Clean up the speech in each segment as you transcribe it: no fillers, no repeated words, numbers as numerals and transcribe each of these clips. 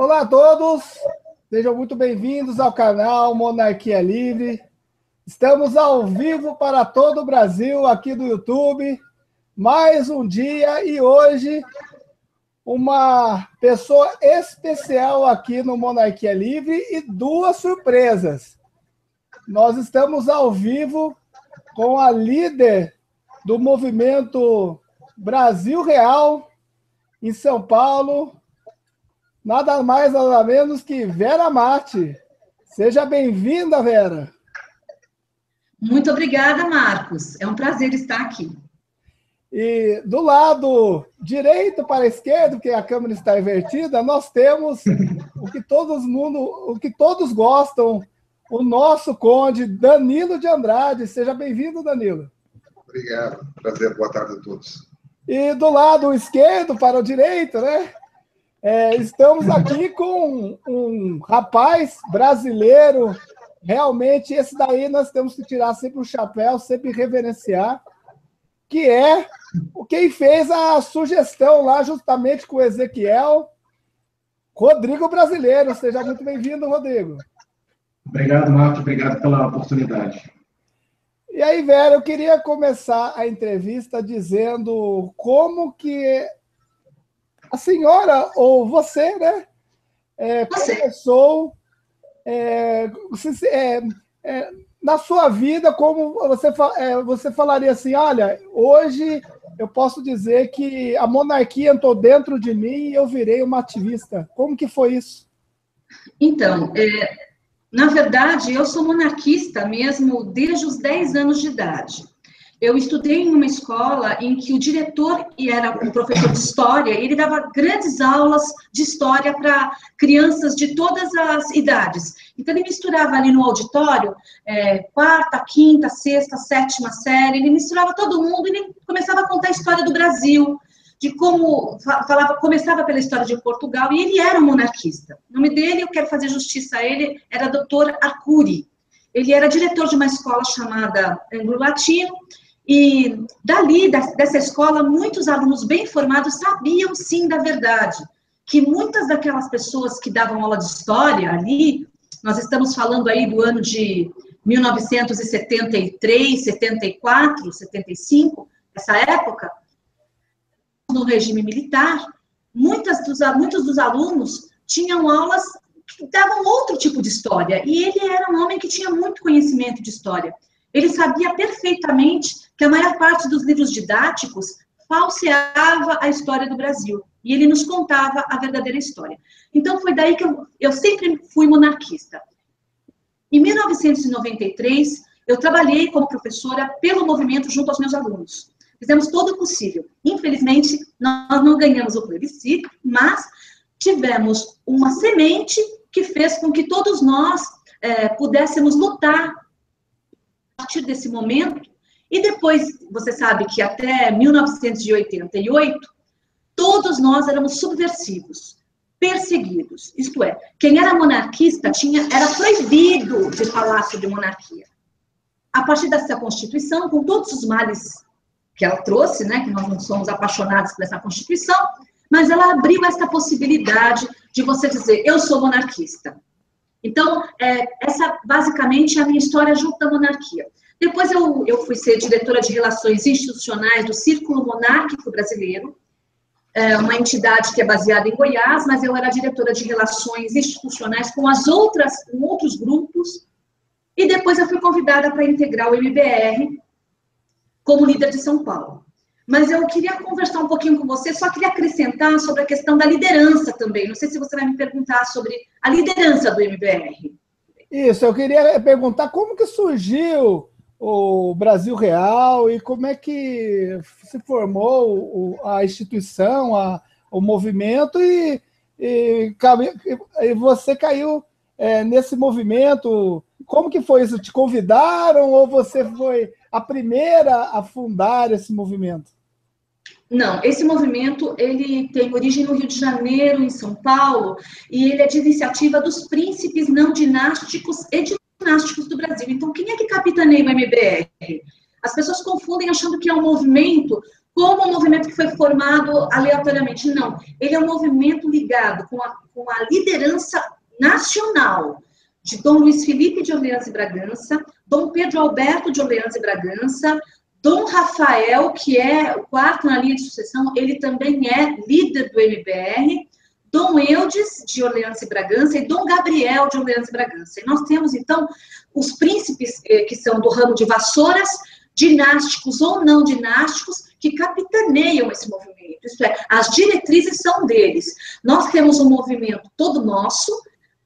Olá a todos, sejam muito bem-vindos ao canal Monarquia Livre. Estamos ao vivo para todo o Brasil aqui do YouTube. Mais um dia e hoje uma pessoa especial aqui no Monarquia Livre e duas surpresas. Nós estamos ao vivo com a líder do movimento Brasil Real em São Paulo, nada mais, nada menos que Vera Marte. Seja bem-vinda, Vera. Muito obrigada, Marcos. É um prazer estar aqui. E do lado direito para a esquerda, porque a câmera está invertida, nós temos o que todos gostam, o nosso conde Danilo de Andrade. Seja bem-vindo, Danilo. Obrigado. Prazer. Boa tarde a todos. E do lado esquerdo para o direito, né? Estamos aqui com um rapaz brasileiro, realmente esse daí nós temos que tirar sempre o chapéu, sempre reverenciar, que é quem fez a sugestão lá justamente com o Ezequiel, Rodrigo Brasileiro. Seja muito bem-vindo, Rodrigo. Obrigado, Marcos. Obrigado pela oportunidade. E aí, Vera, eu queria começar a entrevista dizendo como que a senhora, ou você, né, começou na sua vida, como você falaria assim, olha, hoje eu posso dizer que a monarquia entrou dentro de mim e eu virei uma ativista. Como que foi isso? Então, na verdade, eu sou monarquista mesmo desde os 10 anos de idade. Eu estudei em uma escola em que o diretor era um professor de história, e ele dava grandes aulas de história para crianças de todas as idades. Então, ele misturava ali no auditório, quarta, quinta, sexta, sétima série, ele misturava todo mundo e ele começava a contar a história do Brasil, de como começava pela história de Portugal, e ele era um monarquista. O nome dele, eu quero fazer justiça a ele, era Dr. Arcuri. Ele era diretor de uma escola chamada Anglo-Latino, e dali, dessa escola, muitos alunos bem formados sabiam, sim, da verdade, que muitas daquelas pessoas que davam aula de história ali, nós estamos falando aí do ano de 1973, 74, 75, essa época, no regime militar, muitos dos alunos tinham aulas que davam outro tipo de história, e ele era um homem que tinha muito conhecimento de história. Ele sabia perfeitamente que a maior parte dos livros didáticos falseava a história do Brasil, e ele nos contava a verdadeira história. Então, foi daí que eu sempre fui monarquista. Em 1993, eu trabalhei como professora pelo movimento junto aos meus alunos. Fizemos todo o possível. Infelizmente, nós não ganhamos o plebiscito, mas tivemos uma semente que fez com que todos nós pudéssemos lutar a partir desse momento. E depois, você sabe que até 1988, todos nós éramos subversivos, perseguidos. Isto é, quem era monarquista era proibido de falar sobre monarquia. A partir dessa Constituição, com todos os males que ela trouxe, né, que nós não somos apaixonados por essa Constituição, mas ela abriu essa possibilidade de você dizer, eu sou monarquista. Então, essa basicamente é a minha história junto da monarquia. Depois eu fui ser diretora de Relações Institucionais do Círculo Monárquico Brasileiro, uma entidade que é baseada em Goiás, mas eu era diretora de Relações Institucionais com outros grupos, e depois eu fui convidada para integrar o MBR como líder de São Paulo. Mas eu queria conversar um pouquinho com você, só queria acrescentar sobre a questão da liderança também. Não sei se você vai me perguntar sobre a liderança do MBR. Isso, eu queria perguntar como que surgiu o Brasil Real e como é que se formou a instituição, o movimento, e você caiu nesse movimento. Como que foi isso? Te convidaram ou você foi a primeira a fundar esse movimento? Não, esse movimento, ele tem origem no Rio de Janeiro, em São Paulo, e ele é de iniciativa dos príncipes não dinásticos e dinásticos do Brasil. Então, quem é que capitaneia o MBR? As pessoas confundem achando que é um movimento como um movimento que foi formado aleatoriamente. Não, ele é um movimento ligado com a liderança nacional de Dom Luiz Felipe de Orleans e Bragança, Dom Pedro Alberto de Orleans e Bragança, Dom Rafael, que é o quarto na linha de sucessão, ele também é líder do MBR, Dom Eudes de Orleans e Bragança e Dom Gabriel de Orleans e Bragança. E nós temos, então, os príncipes que são do ramo de vassouras, dinásticos ou não dinásticos, que capitaneiam esse movimento. Isto é, as diretrizes são deles. Nós temos um movimento todo nosso,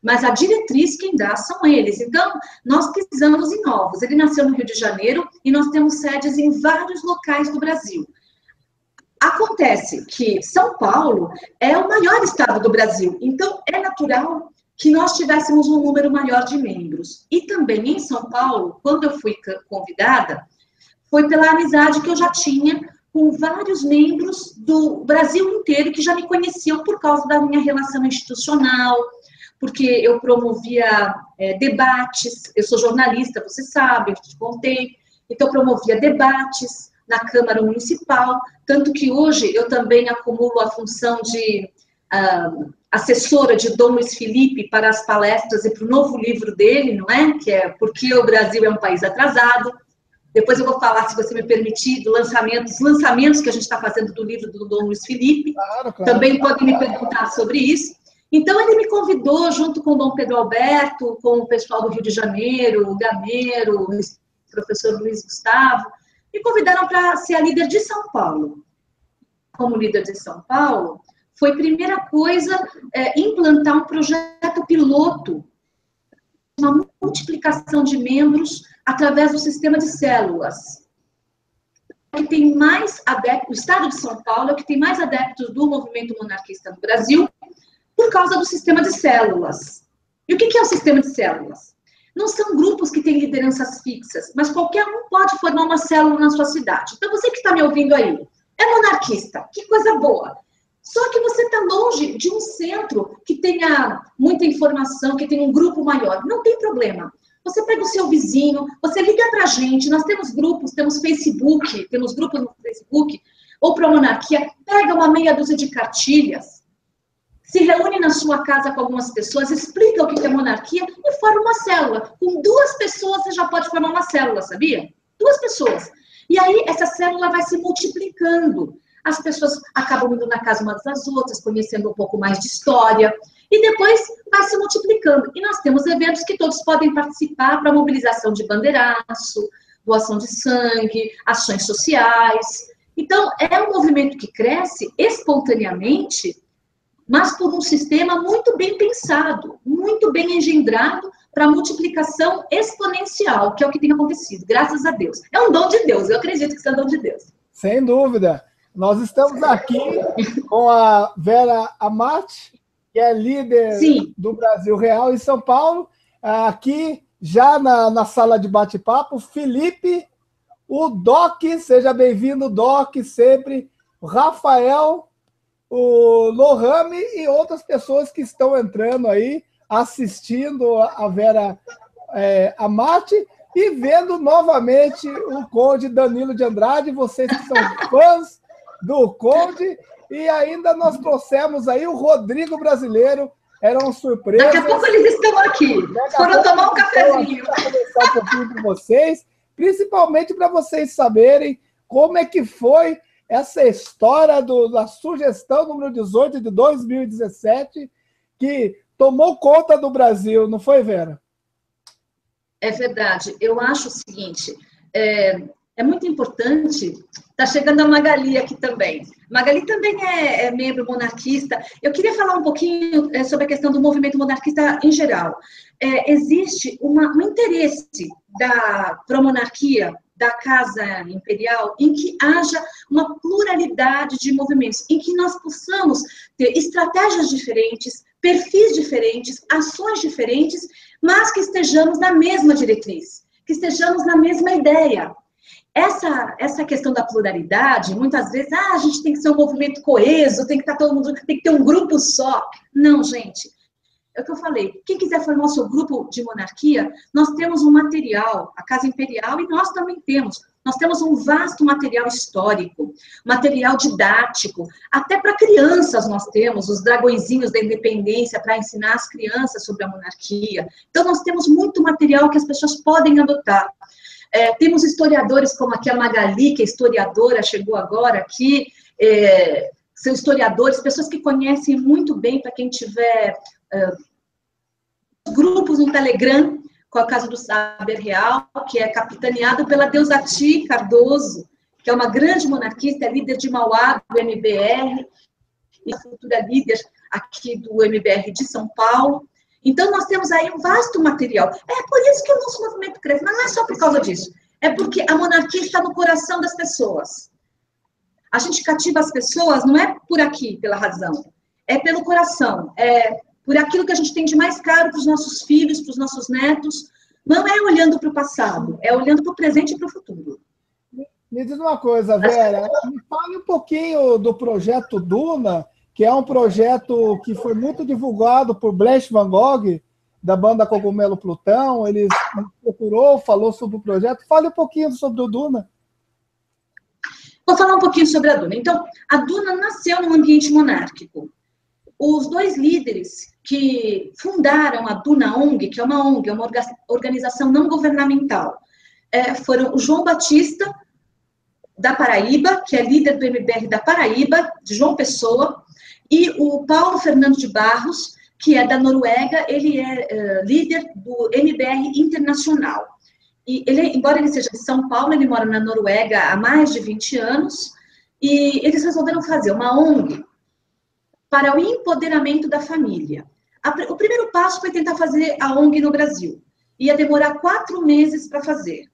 mas a diretriz quem dá são eles. Então, nós pisamos em ovos. Ele nasceu no Rio de Janeiro e nós temos sedes em vários locais do Brasil. Acontece que São Paulo é o maior estado do Brasil, então é natural que nós tivéssemos um número maior de membros. E também em São Paulo, quando eu fui convidada, foi pela amizade que eu já tinha com vários membros do Brasil inteiro que já me conheciam por causa da minha relação institucional, porque eu promovia debates, eu sou jornalista, você sabe, eu te contei, então eu promovia debates na Câmara Municipal, tanto que hoje eu também acumulo a função de assessora de Dom Luiz Felipe para as palestras e para o novo livro dele, não é? Que é Porque o Brasil é um País Atrasado. Depois eu vou falar, se você me permitir, dos lançamentos que a gente está fazendo do livro do Dom Luiz Felipe. Claro. Também podem me perguntar sobre isso. Então, ele me convidou, junto com o Dom Pedro Alberto, com o pessoal do Rio de Janeiro, o Gameiro, o professor Luiz Gustavo, me convidaram para ser a líder de São Paulo. Como líder de São Paulo, foi primeira coisa implantar um projeto piloto, uma multiplicação de membros através do sistema de células. Que tem mais adeptos, o estado de São Paulo é o que tem mais adeptos do movimento monarquista no Brasil, por causa do sistema de células. E o que é o sistema de células? Não são grupos que têm lideranças fixas, mas qualquer um pode formar uma célula na sua cidade. Então, você que está me ouvindo aí, é monarquista, que coisa boa. Só que você está longe de um centro que tenha muita informação, que tenha um grupo maior. Não tem problema. Você pega o seu vizinho, você liga para a gente, nós temos grupos, temos Facebook, temos grupos no Facebook, ou para a monarquia, pega uma meia dúzia de cartilhas, se reúne na sua casa com algumas pessoas, explica o que é monarquia e forma uma célula. Com 2 pessoas você já pode formar uma célula, sabia? 2 pessoas. E aí essa célula vai se multiplicando. As pessoas acabam indo na casa umas das outras, conhecendo um pouco mais de história, e depois vai se multiplicando. E nós temos eventos que todos podem participar para mobilização de bandeiraço, doação de sangue, ações sociais. Então, é um movimento que cresce espontaneamente, mas por um sistema muito bem pensado, muito bem engendrado para multiplicação exponencial, que é o que tem acontecido, graças a Deus. É um dom de Deus, eu acredito que isso é um dom de Deus. Sem dúvida. Nós estamos aqui com a Vera Amati, que é líder do Brasil Real em São Paulo. Aqui, já na sala de bate-papo, Felipe, o Doc, seja bem-vindo, Doc, sempre, o Rafael, o Lohame e outras pessoas que estão entrando aí, assistindo a Vera Amati e vendo novamente o Conde Danilo de Andrade, vocês que são fãs do Conde, e ainda nós trouxemos aí o Rodrigo Brasileiro, era uma surpresa. Daqui a pouco eles estão aqui, foram tomar um cafezinho. Para conversar um pouquinho com vocês, principalmente para vocês saberem como é que foi essa história da sugestão número 18 de 2017, que tomou conta do Brasil, não foi, Vera? É verdade. Eu acho o seguinte, é muito importante. Está chegando a Magali aqui também. Magali também é membro monarquista. Eu queria falar um pouquinho sobre a questão do movimento monarquista em geral. Existe um interesse da promonarquia, da Casa Imperial, em que haja uma pluralidade de movimentos, em que nós possamos ter estratégias diferentes, perfis diferentes, ações diferentes, mas que estejamos na mesma diretriz, que estejamos na mesma ideia. Essa questão da pluralidade, muitas vezes, a gente tem que ser um movimento coeso, tem que estar todo mundo, tem que ter um grupo só. Não, gente. É o que eu falei. Quem quiser formar o seu grupo de monarquia, nós temos um material, a Casa Imperial, e nós também temos Nós temos um vasto material histórico, material didático, até para crianças nós temos os dragõezinhos da independência para ensinar as crianças sobre a monarquia. Então, nós temos muito material que as pessoas podem adotar. Temos historiadores como aqui a Magali, que é historiadora, chegou agora aqui, são historiadores, pessoas que conhecem muito bem, para quem tiver grupos no Telegram, com a Casa do Saber Real, que é capitaneado pela Deusati Cardoso, que é uma grande monarquista, é líder de Mauá, do MBR, e futura líder aqui do MBR de São Paulo. Então, nós temos aí um vasto material. É por isso que o nosso movimento cresce, mas não é só por causa disso. É porque a monarquia está no coração das pessoas. A gente cativa as pessoas, não é por aqui, pela razão, é pelo coração, é por aquilo que a gente tem de mais caro para os nossos filhos, para os nossos netos. Não é olhando para o passado, é olhando para o presente e para o futuro. Me diz uma coisa, Vera, me fale um pouquinho do projeto Duna, que é um projeto que foi muito divulgado por Blaise Van Gogh, da banda Cogumelo Plutão. Ele procurou, falou sobre o projeto. Fale um pouquinho sobre o Duna. Vou falar um pouquinho sobre a Duna. Então, a Duna nasceu num ambiente monárquico. Os dois líderes que fundaram a Duna ONG, que é uma ONG, é uma organização não governamental, foram o João Batista, da Paraíba, que é líder do MBR da Paraíba, de João Pessoa, e o Paulo Fernando de Barros, que é da Noruega, ele é líder do MBR Internacional. E ele, embora ele seja de São Paulo, ele mora na Noruega há mais de 20 anos, e eles resolveram fazer uma ONG para o empoderamento da família. O primeiro passo foi tentar fazer a ONG no Brasil. Ia demorar 4 meses para fazer.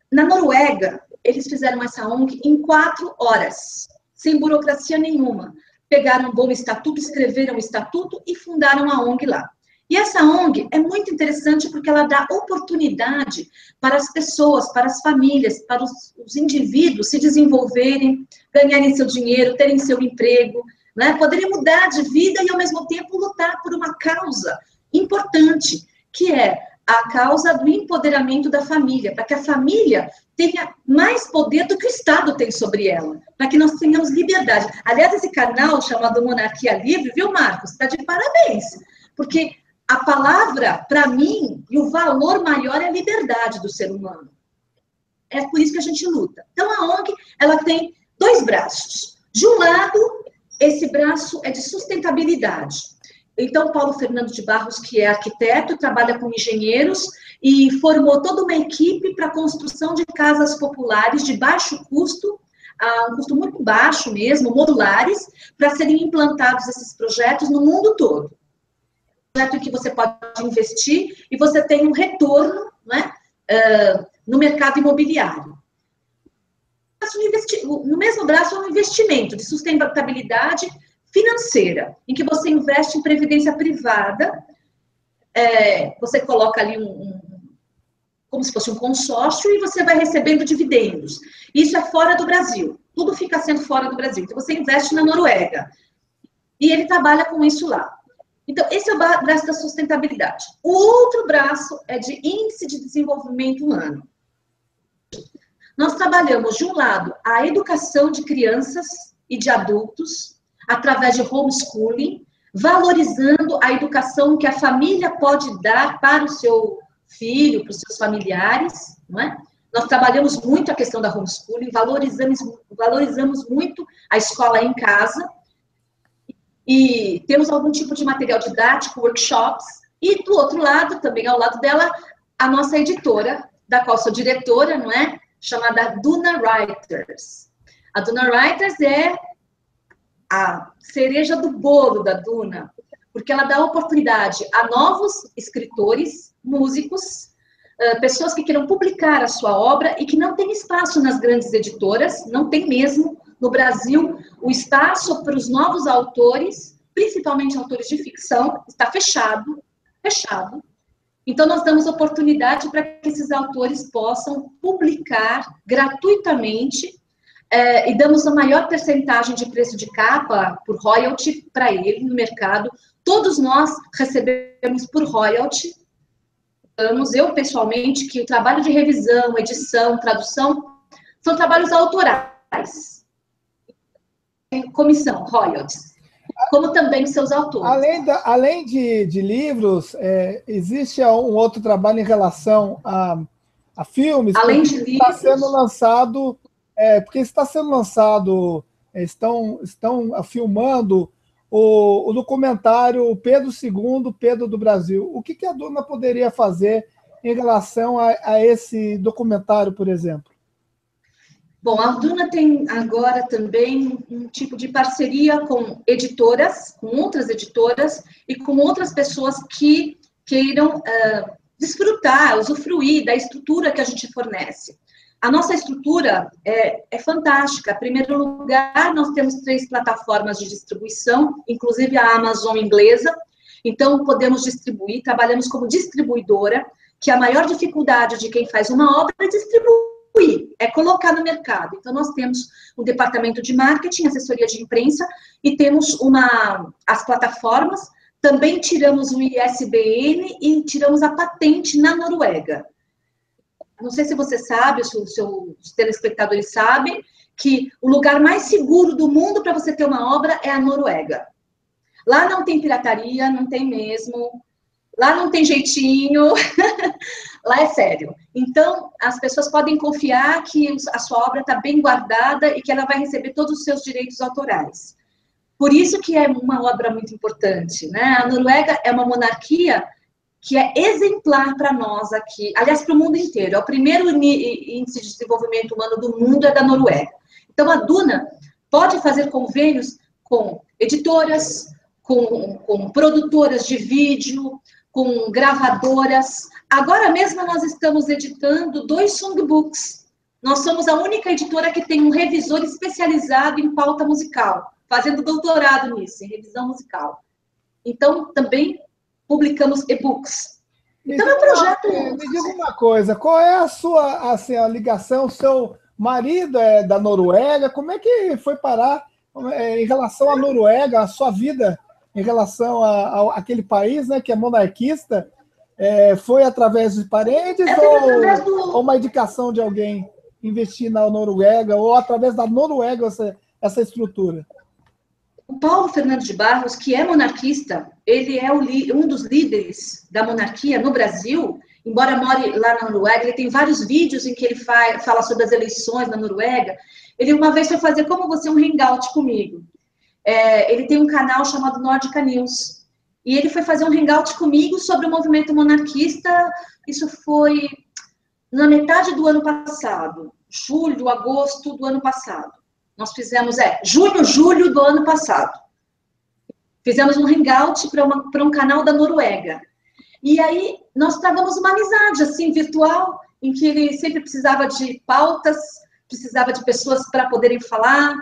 Na Noruega, eles fizeram essa ONG em 4 horas, sem burocracia nenhuma. Pegaram um bom estatuto, escreveram o estatuto e fundaram a ONG lá. E essa ONG é muito interessante porque ela dá oportunidade para as pessoas, para as famílias, para os indivíduos se desenvolverem, ganharem seu dinheiro, terem seu emprego, né? Poderem mudar de vida e, ao mesmo tempo, lutar por uma causa importante, que é a causa do empoderamento da família, para que a família tenha mais poder do que o Estado tem sobre ela, para que nós tenhamos liberdade. Aliás, esse canal chamado Monarquia Livre, viu, Marcos? Está de parabéns, porque a palavra, para mim, e o valor maior é a liberdade do ser humano. É por isso que a gente luta. Então, a ONG, ela tem 2 braços. De um lado, esse braço é de sustentabilidade. Então, Paulo Fernando de Barros, que é arquiteto, trabalha com engenheiros e formou toda uma equipe para a construção de casas populares de baixo custo, um custo muito baixo mesmo, modulares, para serem implantados esses projetos no mundo todo. Projeto em que você pode investir e você tem um retorno, né, no mercado imobiliário. No mesmo braço é um investimento de sustentabilidade financeira, em que você investe em previdência privada, você coloca ali como se fosse um consórcio e você vai recebendo dividendos. Isso é fora do Brasil, tudo fica sendo fora do Brasil. Então, você investe na Noruega e ele trabalha com isso lá. Então, esse é o braço da sustentabilidade. O outro braço é de índice de desenvolvimento humano. Nós trabalhamos, de um lado, a educação de crianças e de adultos, através de homeschooling, valorizando a educação que a família pode dar para o seu filho, para os seus familiares, não é? Nós trabalhamos muito a questão da homeschooling, valorizamos muito a escola em casa, e temos algum tipo de material didático, workshops, e do outro lado, também ao lado dela, a nossa editora, da qual sou diretora, não é? Chamada Duna Writers. A Duna Writers é a cereja do bolo da Duna, porque ela dá oportunidade a novos escritores, músicos, pessoas que queiram publicar a sua obra e que não tem espaço nas grandes editoras, não tem mesmo. No Brasil, o espaço para os novos autores, principalmente autores de ficção, está fechado. Então, nós damos oportunidade para que esses autores possam publicar gratuitamente e damos a maior percentagem de preço de capa por royalty para ele no mercado. Todos nós recebemos por royalty. eu pessoalmente, que o trabalho de revisão, edição, tradução, são trabalhos autorais. Comissão, royalties, como também seus autores. Além de livros, existe um outro trabalho em relação a filmes? Além de livros... Está sendo lançado, porque está sendo lançado, estão filmando o documentário Pedro II, Pedro do Brasil. O que a Duna poderia fazer em relação a esse documentário, por exemplo? Bom, a Duna tem agora também um tipo de parceria com editoras, com outras editoras e com outras pessoas que queiram desfrutar, usufruir da estrutura que a gente fornece. A nossa estrutura é fantástica. Em primeiro lugar, nós temos 3 plataformas de distribuição, inclusive a Amazon inglesa. Então, podemos distribuir, trabalhamos como distribuidora, que a maior dificuldade de quem faz uma obra é distribuir, é colocar no mercado. Então, nós temos um departamento de marketing, assessoria de imprensa, e temos as plataformas. Também tiramos o ISBN e tiramos a patente na Noruega. Não sei se você sabe, se os seus telespectadores sabem, que o lugar mais seguro do mundo para você ter uma obra é a Noruega. Lá não tem pirataria, não tem mesmo. Lá não tem jeitinho. Lá é sério. Então, as pessoas podem confiar que a sua obra está bem guardada e que ela vai receber todos os seus direitos autorais. Por isso que é uma obra muito importante, né? A Noruega é uma monarquia que é exemplar para nós aqui, aliás, para o mundo inteiro. É o primeiro índice de desenvolvimento humano do mundo é da Noruega. Então, a Duna pode fazer convênios com editoras, com produtoras de vídeo, com gravadoras. Agora mesmo nós estamos editando 2 songbooks. Nós somos a única editora que tem um revisor especializado em pauta musical, fazendo doutorado nisso, em revisão musical. Então, também publicamos e-books. Então, é um projeto... Me diga uma coisa, qual é a sua a ligação? O seu marido é da Noruega, como é que foi parar em relação à Noruega, a sua vida em relação àquele país, né, que é monarquista? Foi através de parentes ou uma indicação de alguém investir na Noruega, ou através da Noruega essa estrutura? O Paulo Fernando de Barros, que é monarquista, ele é um dos líderes da monarquia no Brasil, embora more lá na Noruega. Ele tem vários vídeos em que ele fala sobre as eleições na Noruega. Ele uma vez foi fazer Como Você, um hangout comigo. Ele tem um canal chamado Nordica News, e ele foi fazer um hangout comigo sobre o movimento monarquista. Isso foi na metade do ano passado, julho, agosto do ano passado. Nós fizemos, junho, julho do ano passado. Fizemos um hangout para um canal da Noruega. E aí, nós travamos uma amizade, assim, virtual, em que ele sempre precisava de pautas, precisava de pessoas para poderem falar.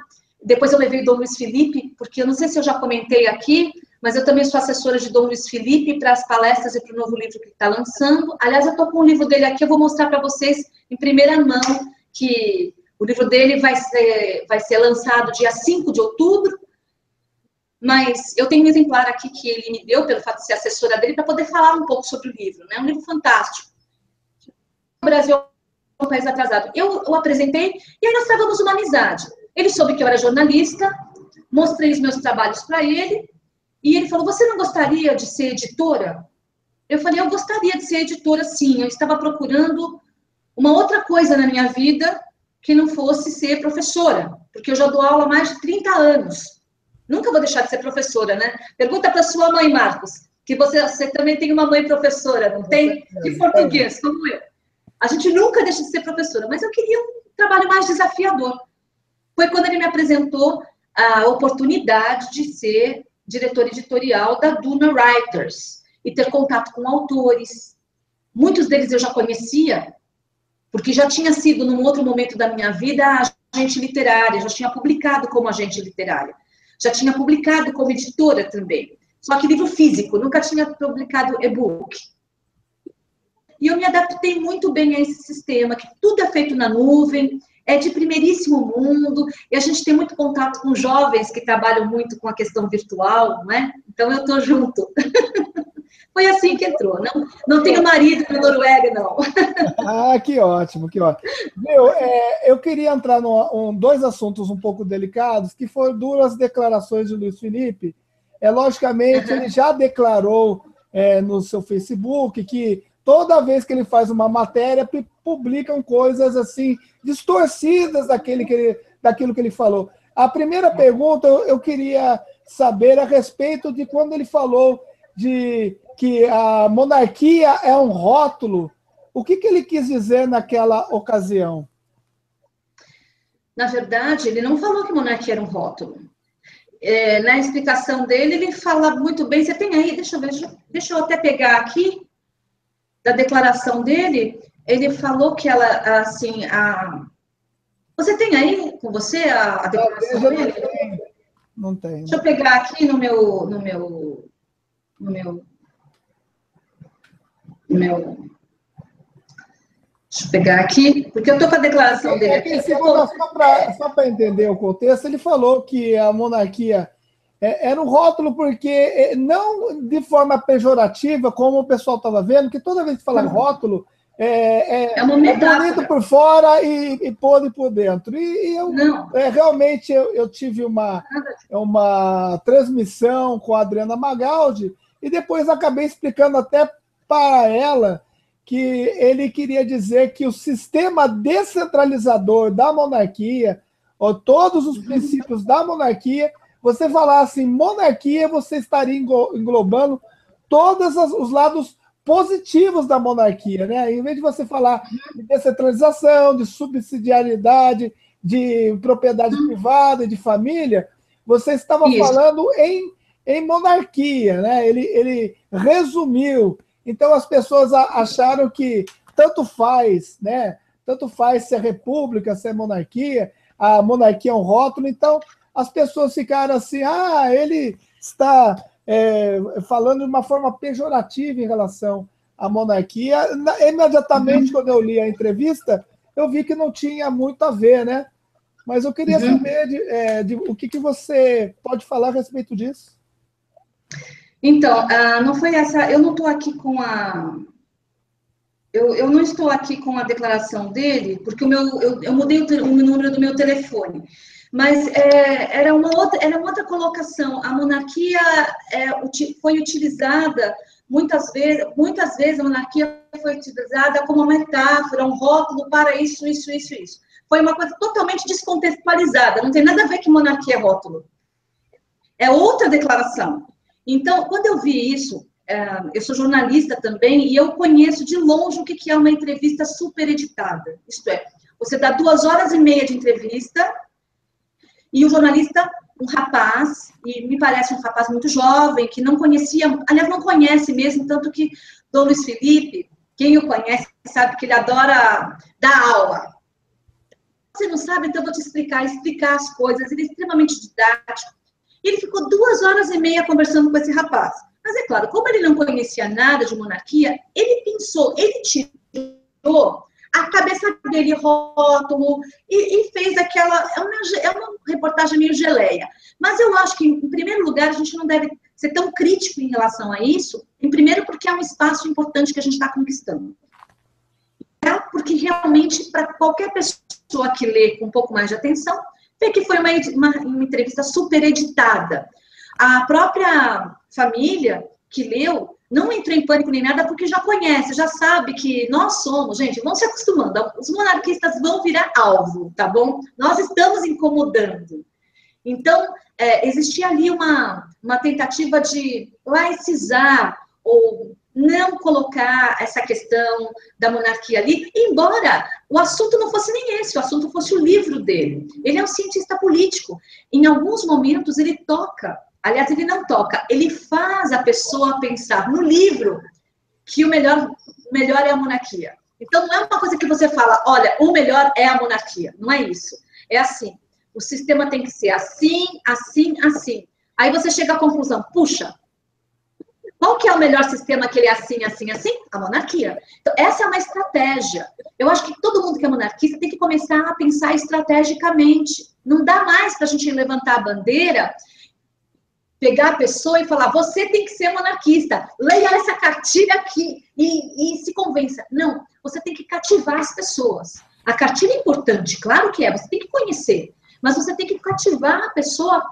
Depois eu levei o Dom Luiz Felipe, porque eu não sei se eu já comentei aqui, mas eu também sou assessora de Dom Luiz Felipe para as palestras e para o novo livro que ele está lançando. Aliás, eu estou com o livro dele aqui, eu vou mostrar para vocês em primeira mão que... O livro dele vai ser lançado dia 5 de outubro, mas eu tenho um exemplar aqui que ele me deu, pelo fato de ser assessora dele, para poder falar um pouco sobre o livro, né? Um livro fantástico. O Brasil é um país atrasado. Eu o apresentei e aí nós travamos uma amizade. Ele soube que eu era jornalista, mostrei os meus trabalhos para ele, e ele falou, você não gostaria de ser editora? Eu falei, eu gostaria de ser editora, sim. Eu estava procurando uma outra coisa na minha vida que não fosse ser professora, porque eu já dou aula há mais de 30 anos. Nunca vou deixar de ser professora, né? Pergunta para sua mãe, Marcos, que você também tem uma mãe professora, não tem? De português, como eu. A gente nunca deixa de ser professora, mas eu queria um trabalho mais desafiador. Foi quando ele me apresentou a oportunidade de ser diretor editorial da Duna Writers e ter contato com autores. Muitos deles eu já conhecia, porque já tinha sido, num outro momento da minha vida, agente literária, já tinha publicado como agente literária, já tinha publicado como editora também, só que livro físico, nunca tinha publicado e-book. E eu me adaptei muito bem a esse sistema, que tudo é feito na nuvem, é de primeiríssimo mundo, e a gente tem muito contato com jovens que trabalham muito com a questão virtual, não é? Então eu estou junto. Foi assim que entrou. Não tenho marido na Noruega, não. Ah, que ótimo, que ótimo. Meu, eu queria entrar em dois assuntos um pouco delicados, que foram duas declarações de Luiz Felipe. Logicamente, ele já declarou no seu Facebook que toda vez que ele faz uma matéria, publicam coisas assim, distorcidas daquilo que ele falou. A primeira pergunta eu queria saber a respeito de quando ele falou de que a monarquia é um rótulo. O que ele quis dizer naquela ocasião? Na verdade, ele não falou que monarquia era um rótulo. Na explicação dele, ele fala muito bem. Você tem aí, deixa eu até pegar aqui, da declaração dele, ele falou que ela, assim, você tem aí com você a declaração dele? Não tem. Deixa eu pegar aqui no meu... Deixa eu pegar aqui, porque eu estou com a declaração dele aqui. Só para entender o contexto, ele falou que a monarquia era um rótulo porque, não de forma pejorativa, como o pessoal estava vendo, que toda vez que fala rótulo, é bonito por fora e podre por dentro. E realmente eu tive uma transmissão com a Adriana Magaldi e depois acabei explicando até para ela que ele queria dizer que o sistema descentralizador da monarquia, ou todos os princípios da monarquia, você falar assim, monarquia, você estaria englobando todos os lados positivos da monarquia, né? Em vez de você falar de descentralização, de subsidiariedade, de propriedade privada, de família, você estava falando em monarquia, né? Ele resumiu. Então as pessoas acharam que tanto faz, né? Tanto faz se é república, se é monarquia, a monarquia é um rótulo. Então as pessoas ficaram assim, ele está falando de uma forma pejorativa em relação à monarquia. Imediatamente, quando eu li a entrevista, eu vi que não tinha muito a ver, né? Mas eu queria saber o que você pode falar a respeito disso. Então, não foi essa. Eu não estou aqui com a. Eu não estou aqui com a declaração dele, porque eu mudei o número do meu telefone. Mas era uma outra colocação. A monarquia foi utilizada muitas vezes a monarquia foi utilizada como uma metáfora, um rótulo para isso. Foi uma coisa totalmente descontextualizada. Não tem nada a ver com monarquia rótulo. É outra declaração. Então, quando eu vi isso, eu sou jornalista também, e eu conheço de longe o que é uma entrevista super editada. Isto é, você dá 2h30 de entrevista, e o jornalista, um rapaz, e me parece um rapaz muito jovem, que não conhecia, aliás, não conhece mesmo, tanto que Dom Luiz Felipe, quem o conhece, sabe que ele adora dar aula. Você não sabe, então eu vou te explicar as coisas, ele é extremamente didático. Ele ficou 2h30 conversando com esse rapaz. Mas é claro, como ele não conhecia nada de monarquia, ele tirou a cabeça dele rótulo e fez aquela... É uma reportagem meio geleia. Mas eu acho que, em primeiro lugar, a gente não deve ser tão crítico em relação a isso. Em primeiro, porque é um espaço importante que a gente está conquistando. Porque realmente, para qualquer pessoa que lê com um pouco mais de atenção, vê que foi uma entrevista super editada. A própria família que leu não entrou em pânico nem nada, porque já conhece, já sabe que nós somos, gente, vão se acostumando, os monarquistas vão virar alvo, tá bom? Nós estamos incomodando. Então, existia ali uma tentativa de laicizar ou não colocar essa questão da monarquia ali, embora o assunto não fosse nem esse, o assunto fosse o livro dele. Ele é um cientista político. Em alguns momentos ele toca, aliás, ele não toca, ele faz a pessoa pensar no livro que o melhor é a monarquia. Então, não é uma coisa que você fala, olha, o melhor é a monarquia. Não é isso. É assim, o sistema tem que ser assim, assim, assim. Aí você chega à conclusão, puxa, qual que é o melhor sistema que ele é assim, assim, assim? A monarquia. Então, essa é uma estratégia. Eu acho que todo mundo que é monarquista tem que começar a pensar estrategicamente. Não dá mais para a gente levantar a bandeira pegar a pessoa e falar, você tem que ser monarquista, leia essa cartilha aqui e se convença. Não, você tem que cativar as pessoas. A cartilha é importante, claro que é, você tem que conhecer, mas você tem que cativar a pessoa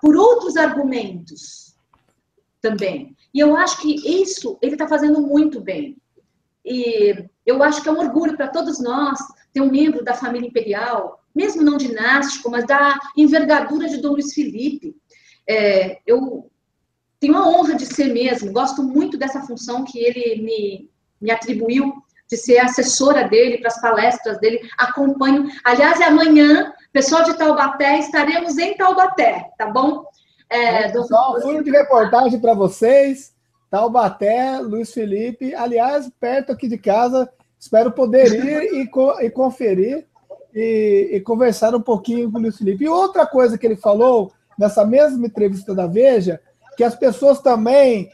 por outros argumentos também. E eu acho que isso ele está fazendo muito bem. E eu acho que é um orgulho para todos nós ter um membro da família imperial, mesmo não dinástico, mas da envergadura de Dom Luiz Felipe. Eu tenho a honra de ser mesmo, gosto muito dessa função que ele me atribuiu, de ser assessora dele, para as palestras dele, acompanho. Aliás, amanhã, pessoal de Taubaté, estaremos em Taubaté, tá bom? Só um furo de reportagem para vocês, Taubaté, Luiz Felipe, aliás, perto aqui de casa, espero poder ir e conferir e conversar um pouquinho com o Luiz Felipe. E outra coisa que ele falou, nessa mesma entrevista da Veja, que as pessoas também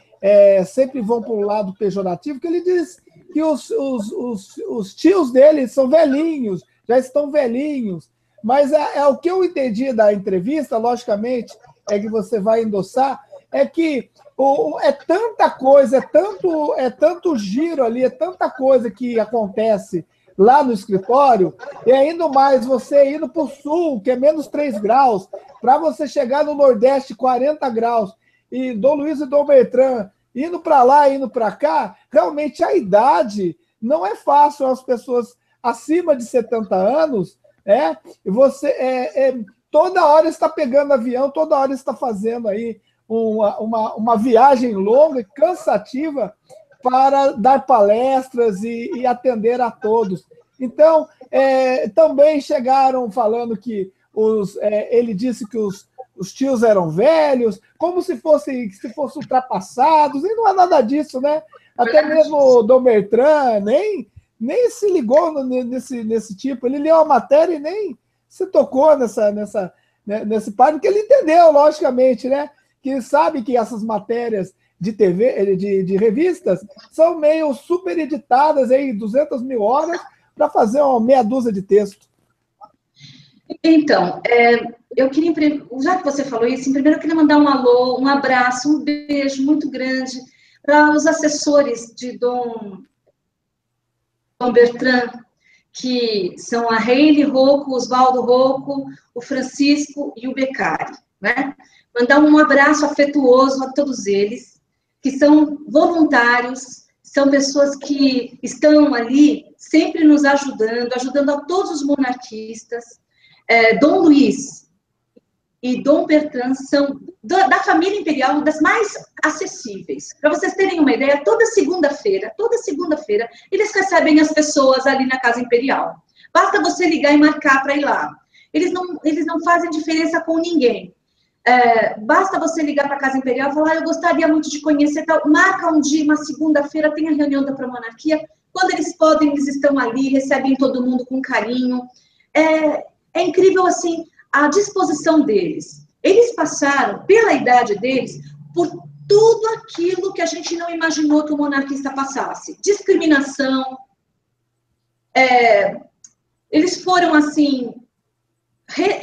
sempre vão para um lado pejorativo, que ele diz que os tios dele são velhinhos, já estão velhinhos, mas o que eu entendi da entrevista, logicamente, é que você vai endossar, é que é tanta coisa, é tanto giro ali, é tanta coisa que acontece lá no escritório, e ainda mais você indo para o sul, que é menos 3 graus, para você chegar no Nordeste, 40 graus, e Dom Luiz e Dom Bertrand indo para lá, indo para cá, realmente a idade não é fácil, as pessoas acima de 70 anos, e você toda hora está pegando avião, toda hora está fazendo aí uma viagem longa e cansativa para dar palestras e atender a todos. Então, também chegaram falando que ele disse que os tios eram velhos, como se fossem ultrapassados, e não é nada disso, né? Até mesmo o Dom Bertrand nem se ligou nesse tipo, ele leu a matéria e nem se tocou nesse par, porque ele entendeu, logicamente, né? Que sabe que essas matérias de TV, de revistas, são meio super editadas, aí 200 mil horas, para fazer uma meia dúzia de texto. Então, eu queria, já que você falou isso, primeiro eu queria mandar um alô, um abraço, um beijo muito grande para os assessores de Dom Bertrand, que são a Reile Rocco, o Oswaldo Rocco, o Francisco e o Beccari, né? Mandar um abraço afetuoso a todos eles, que são voluntários, são pessoas que estão ali sempre nos ajudando a todos os monarquistas. Dom Luiz e Dom Bertrand são da família imperial das mais acessíveis. Para vocês terem uma ideia, toda segunda-feira, eles recebem as pessoas ali na Casa Imperial. Basta você ligar e marcar para ir lá. Eles não fazem diferença com ninguém. Basta você ligar para a Casa Imperial e falar, eu gostaria muito de conhecer tal. Marca um dia, uma segunda-feira, tem a reunião da Promonarquia. Quando eles podem, eles estão ali, recebem todo mundo com carinho. É incrível, assim, a disposição deles. Eles passaram, pela idade deles, por tudo aquilo que a gente não imaginou que o monarquista passasse. Discriminação. Eles foram, assim,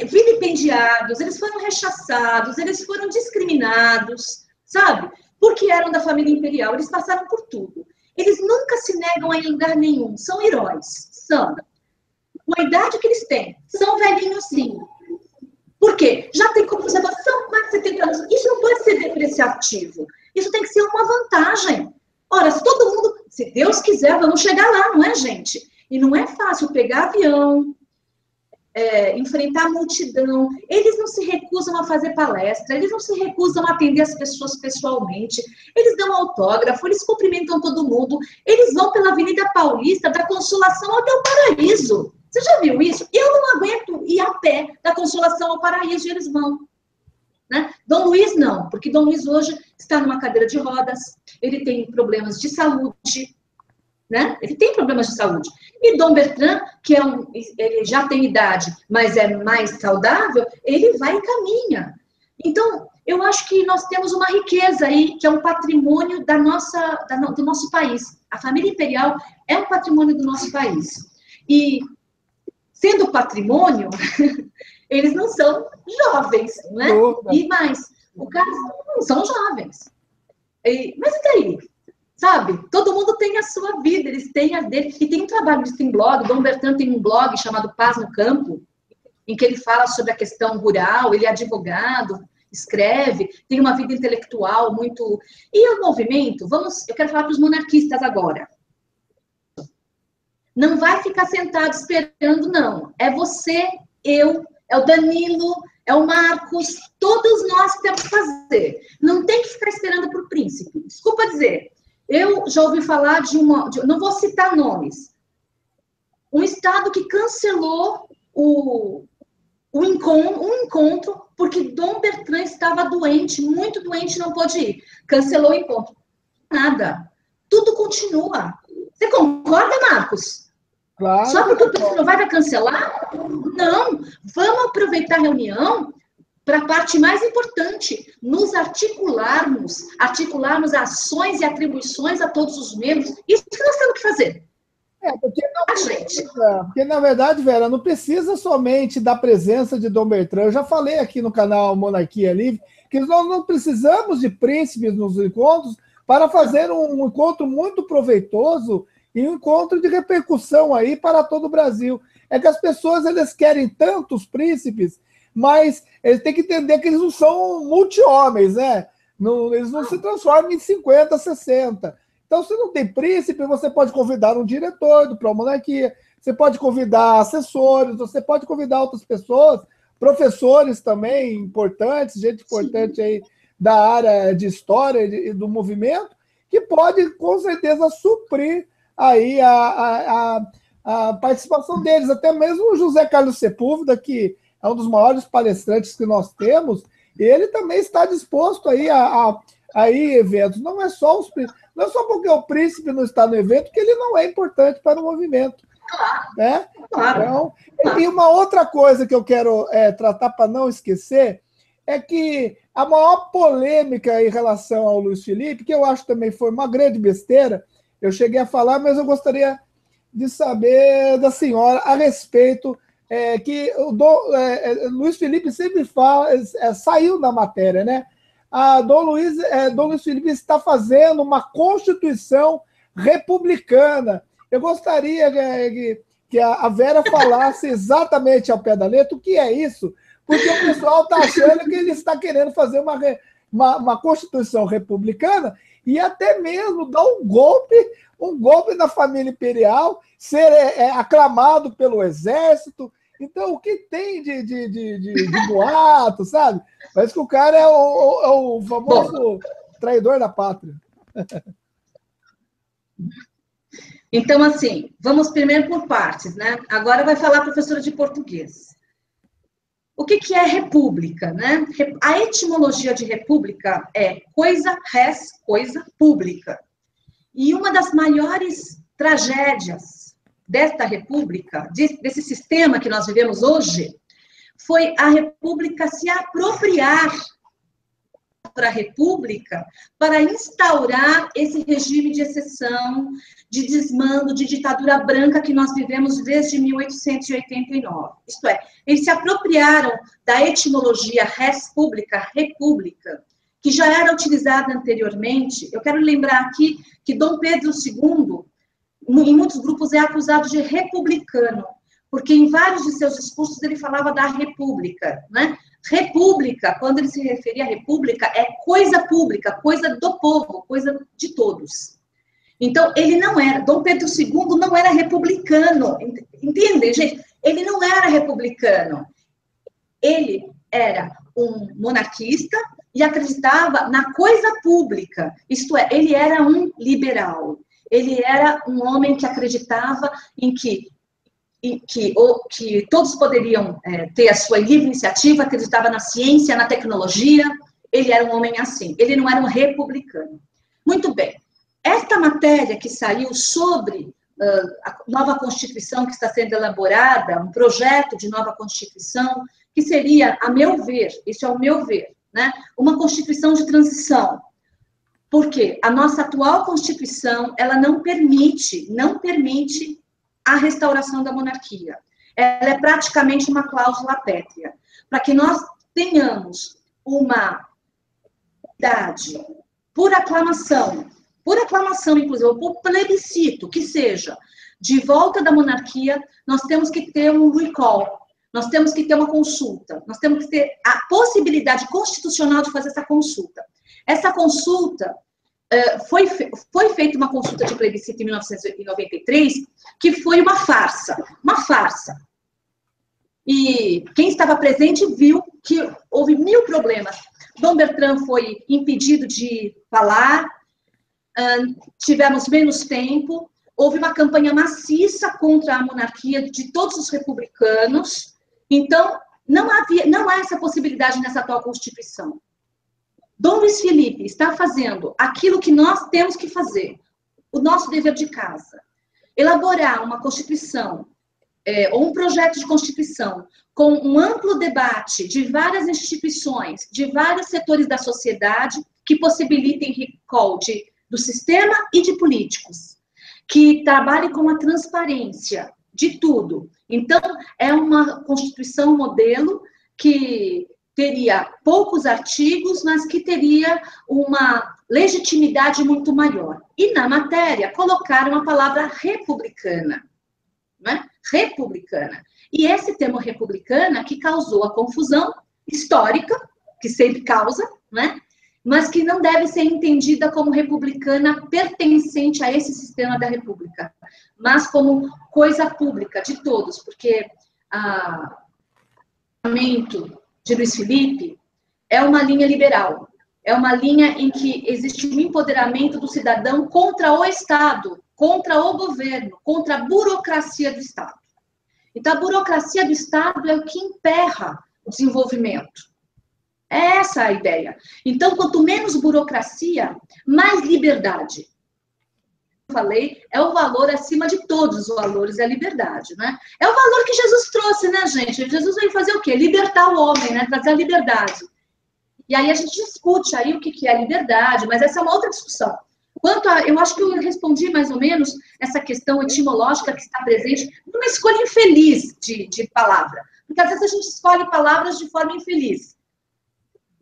vilipendiados, eles foram rechaçados, eles foram discriminados, sabe? Porque eram da família imperial, eles passaram por tudo. Eles nunca se negam a lugar nenhum, são heróis, são. Com a idade que eles têm, são velhinhos sim. Por quê? Já tem conservação, mais de 70 anos. Isso não pode ser depreciativo, isso tem que ser uma vantagem. Ora, se todo mundo, se Deus quiser, vamos chegar lá, não é, gente? E não é fácil pegar avião, enfrentar a multidão, eles não se recusam a fazer palestra, eles não se recusam a atender as pessoas pessoalmente, eles dão autógrafo, eles cumprimentam todo mundo, eles vão pela Avenida Paulista, da Consolação até o Paraíso. Você já viu isso? Eu não aguento ir a pé da Consolação ao Paraíso e eles vão. Né? Dom Luiz não, porque Dom Luiz hoje está numa cadeira de rodas, ele tem problemas de saúde, né? Ele tem problemas de saúde. E Dom Bertrand, que ele já tem idade, mas é mais saudável, ele vai e caminha. Então, eu acho que nós temos uma riqueza aí, que é um patrimônio do nosso país. A família imperial é um patrimônio do nosso país. E, sendo patrimônio, Eles não são jovens, né? E mais, o caso não são jovens. Mas e daí? Sabe? Todo mundo tem a sua vida, eles têm a dele. E tem um trabalho, tem blog, Dom Bertrand tem um blog chamado Paz no Campo, em que ele fala sobre a questão rural, ele é advogado, escreve, tem uma vida intelectual muito... E o movimento, eu quero falar para os monarquistas agora. Não vai ficar sentado esperando, não. É você, eu, é o Danilo, é o Marcos, todos nós que temos que fazer. Não tem que ficar esperando por príncipe. Desculpa dizer, eu já ouvi falar não vou citar nomes, um estado que cancelou um encontro, porque Dom Bertrand estava doente, muito doente, não pôde ir. Cancelou o encontro. Nada. Tudo continua. Você concorda, Marcos? Claro. Só porque o príncipe não vai cancelar? Não. Vamos aproveitar a reunião para a parte mais importante, nos articularmos ações e atribuições a todos os membros. Isso que nós temos que fazer. Porque, na verdade, Vera, não precisa somente da presença de Dom Bertrand. Eu já falei aqui no canal Monarquia Livre que nós não precisamos de príncipes nos encontros para fazer um encontro muito proveitoso e um encontro de repercussão aí para todo o Brasil. É que as pessoas eles querem tantos príncipes, mas eles têm que entender que eles não são multi-homens, né? Eles não se transformam em 50, 60. Então, se não tem príncipe, você pode convidar um diretor do Pró-Monarquia, você pode convidar assessores, você pode convidar outras pessoas, professores também importantes, gente importante aí da área de história e do movimento, que pode, com certeza, suprir aí a participação deles. Até mesmo o José Carlos Sepúlveda, que é um dos maiores palestrantes que nós temos, ele também está disposto aí a ir a eventos. Não é só porque o príncipe não está no evento que ele não é importante para o movimento. Né? Então, e uma outra coisa que eu quero tratar para não esquecer é que a maior polêmica em relação ao Luiz Felipe, que eu acho também foi uma grande besteira, eu cheguei a falar, mas eu gostaria de saber da senhora a respeito que o Luiz Felipe sempre saiu da matéria, né? Dom Luiz Felipe está fazendo uma Constituição republicana. Eu gostaria que a Vera falasse exatamente ao pé da letra o que é isso, porque o pessoal está achando que ele está querendo fazer uma Constituição republicana e até mesmo dar um golpe na família imperial, ser aclamado pelo exército. Então, o que tem de boato, sabe? Parece que o cara é o famoso traidor da pátria. Então, assim, vamos primeiro por partes, né? Agora vai falar a professora de português. O que é república, né? A etimologia de república é coisa res, coisa pública. E uma das maiores tragédias desta república, desse sistema que nós vivemos hoje, foi a república se apropriar para a república para instaurar esse regime de exceção, de desmando, de ditadura branca que nós vivemos desde 1889. Isto é, eles se apropriaram da etimologia res publica, república, que já era utilizada anteriormente. Eu quero lembrar aqui que Dom Pedro II, em muitos grupos, é acusado de republicano, porque em vários de seus discursos ele falava da república, né? República, quando ele se referia à república, é coisa pública, coisa do povo, coisa de todos. Então, ele não era, Dom Pedro II não era republicano, entendem, gente? Ele não era republicano. Ele era um monarquista e acreditava na coisa pública, isto é, ele era um liberal. Ele era um homem que acreditava em que todos poderiam ter a sua livre iniciativa, acreditava na ciência, na tecnologia. Ele era um homem assim, ele não era um republicano. Muito bem. Esta matéria que saiu sobre a nova Constituição que está sendo elaborada, um projeto de nova Constituição, que seria, a meu ver, isso é o meu ver, né, uma Constituição de transição. Porque a nossa atual Constituição, ela não permite a restauração da monarquia. ela é praticamente uma cláusula pétrea, para que nós tenhamos uma idade por aclamação, inclusive, ou por plebiscito, que seja, de volta da monarquia, nós temos que ter um recall, nós temos que ter uma consulta, nós temos que ter a possibilidade constitucional de fazer essa consulta. Essa consulta, foi feita uma consulta de plebiscito em 1993, que foi uma farsa. E quem estava presente viu que houve 1000 problemas. Dom Bertrand foi impedido de falar, tivemos menos tempo, houve uma campanha maciça contra a monarquia de todos os republicanos. Então, não há essa possibilidade nessa atual Constituição. Dom Luiz Felipe está fazendo aquilo que nós temos que fazer, o nosso dever de casa. Elaborar uma Constituição, ou um projeto de Constituição, com um amplo debate de várias instituições, de vários setores da sociedade, que possibilitem recall do sistema e de políticos, que trabalhem com a transparência de tudo. Então, é uma Constituição modelo que teria poucos artigos, mas que teria uma legitimidade muito maior. E na matéria, colocaram a palavra republicana, né? Republicana. E esse termo republicana que causou a confusão histórica, que sempre causa, né? Mas que não deve ser entendida como republicana pertencente a esse sistema da república, mas como coisa pública de todos, porque o pensamento de Luiz Felipe é uma linha liberal, é uma linha em que existe um empoderamento do cidadão contra o Estado, contra o governo, contra a burocracia do Estado. Então, a burocracia do Estado é o que emperra o desenvolvimento. É essa a ideia. Então, quanto menos burocracia, mais liberdade. Eu falei, é o valor acima de todos os valores, é a liberdade, né? É o valor que Jesus trouxe, né, gente? Jesus veio fazer o quê? Libertar o homem, né? Trazer a liberdade. E aí a gente discute aí o que é liberdade, mas essa é uma outra discussão. Eu acho que eu respondi mais ou menos essa questão etimológica que está presente numa escolha infeliz de palavra. Porque às vezes a gente escolhe palavras de forma infeliz.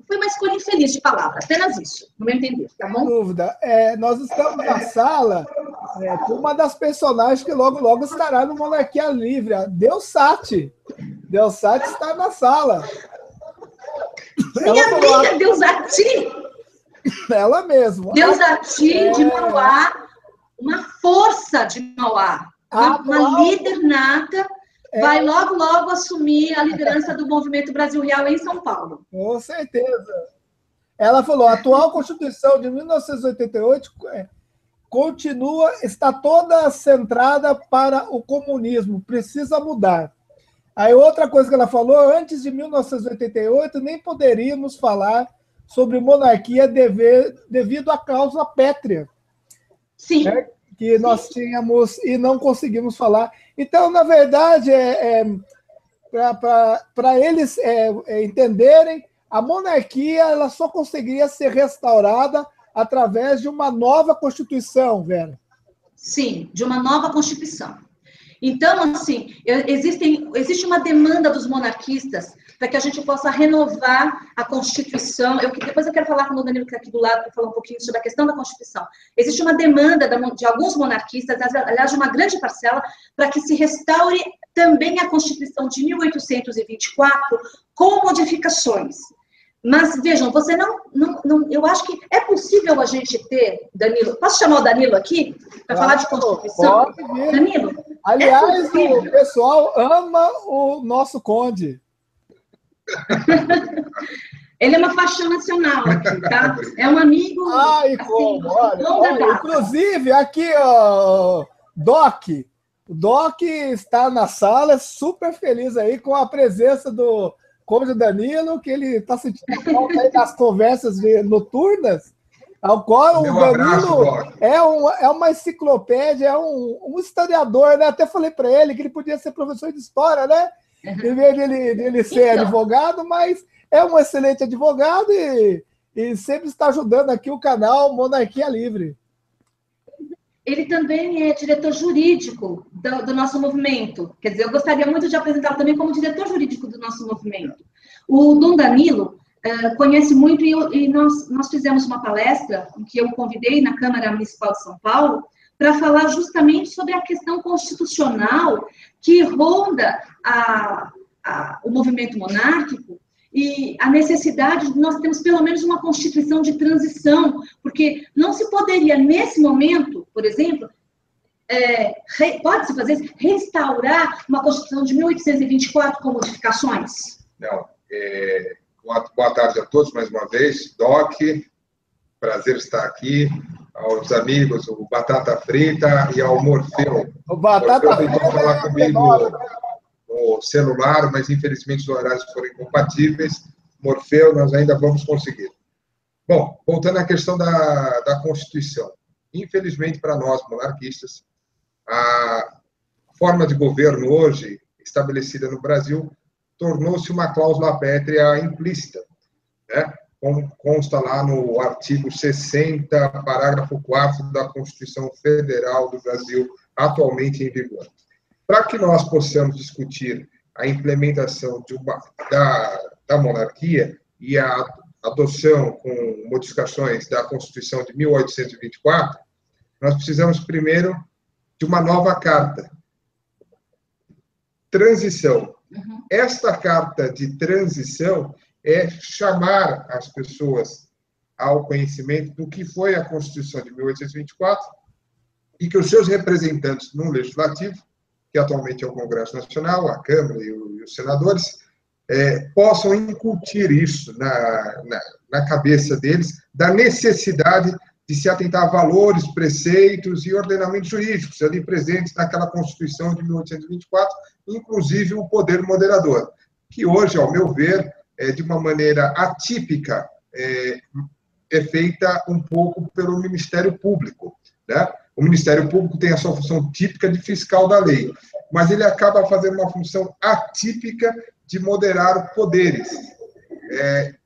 Foi uma escolha infeliz de palavra, apenas isso, no meu entender, tá bom? Sem dúvida. Nós estamos na sala com uma das personagens que logo, logo estará no Monarquia Livre, a Deusati. Deusati está na sala. Minha amiga Deusati! Ela mesma. Deusati de Mauá, uma força de Mauá, uma líder nata, vai logo, logo assumir a liderança do Movimento Brasil Real em São Paulo. Com certeza. Ela falou, a atual Constituição de 1988 está toda centrada para o comunismo, precisa mudar. Aí outra coisa que ela falou, antes de 1988 nem poderíamos falar sobre monarquia devido à cláusula pétrea. Sim. Que nós tínhamos e não conseguimos falar. Então, na verdade, para eles entenderem, a monarquia ela só conseguiria ser restaurada através de uma nova Constituição, Vera. Sim, de uma nova Constituição. Então, assim, existe uma demanda dos monarquistas para que a gente possa renovar a Constituição. Depois eu quero falar com o Danilo, que está aqui do lado, para falar um pouquinho sobre a questão da Constituição. Existe uma demanda de alguns monarquistas, aliás, de uma grande parcela, para que se restaure também a Constituição de 1824 com modificações. Mas, vejam, você não eu acho que é possível a gente ter, Danilo, posso chamar o Danilo aqui para falar de Constituição? Pode vir. Danilo, aliás, o pessoal ama o nosso conde. Ele é uma paixão nacional aqui, tá? É um amigo. Ai, como? Olha, inclusive, aqui, ó, Doc. O Doc está na sala, super feliz aí com a presença do Conde Danilo, que ele está sentindo falta aí das conversas noturnas, ao qual o Danilo é uma enciclopédia, é um historiador, né? Até falei para ele que ele podia ser professor de história, né? Em vez dele ser advogado, mas é um excelente advogado e sempre está ajudando aqui o canal Monarquia Livre. ele também é diretor jurídico do nosso movimento. Quer dizer, eu gostaria muito de apresentá-lo também como diretor jurídico do nosso movimento. O Dom Danilo conhece muito, e nós fizemos uma palestra, em que eu convidei na Câmara Municipal de São Paulo, para falar justamente sobre a questão constitucional que ronda o movimento monárquico, e a necessidade de nós termos pelo menos uma constituição de transição, porque não se poderia, nesse momento, por exemplo, pode-se fazer, restaurar uma Constituição de 1824 com modificações? Não. Boa tarde a todos, mais uma vez. Doc, prazer estar aqui. Aos amigos, o Batata Frita e ao Morfeu. O Batata Frita tentou falar comigo no celular, mas infelizmente os horários foram incompatíveis. Morfeu, nós ainda vamos conseguir. Bom, voltando à questão da Constituição. Infelizmente, para nós, monarquistas, a forma de governo hoje, estabelecida no Brasil, tornou-se uma cláusula pétrea implícita, né? Como consta lá no artigo 60, parágrafo 4 da Constituição Federal do Brasil, atualmente em vigor. Para que nós possamos discutir a implementação da monarquia e a adoção com modificações da Constituição de 1824, nós precisamos primeiro de uma nova carta. Transição. Esta carta de transição é chamar as pessoas ao conhecimento do que foi a Constituição de 1824 e que os seus representantes no Legislativo, que atualmente é o Congresso Nacional, a Câmara e os senadores, possam incutir isso na cabeça deles, da necessidade de se atentar a valores, preceitos e ordenamentos jurídicos ali presentes naquela Constituição de 1824, inclusive o poder moderador, que hoje, ao meu ver, de uma maneira atípica, é feita um pouco pelo Ministério Público, né? O Ministério Público tem a sua função típica de fiscal da lei, mas ele acaba fazendo uma função atípica de moderar poderes.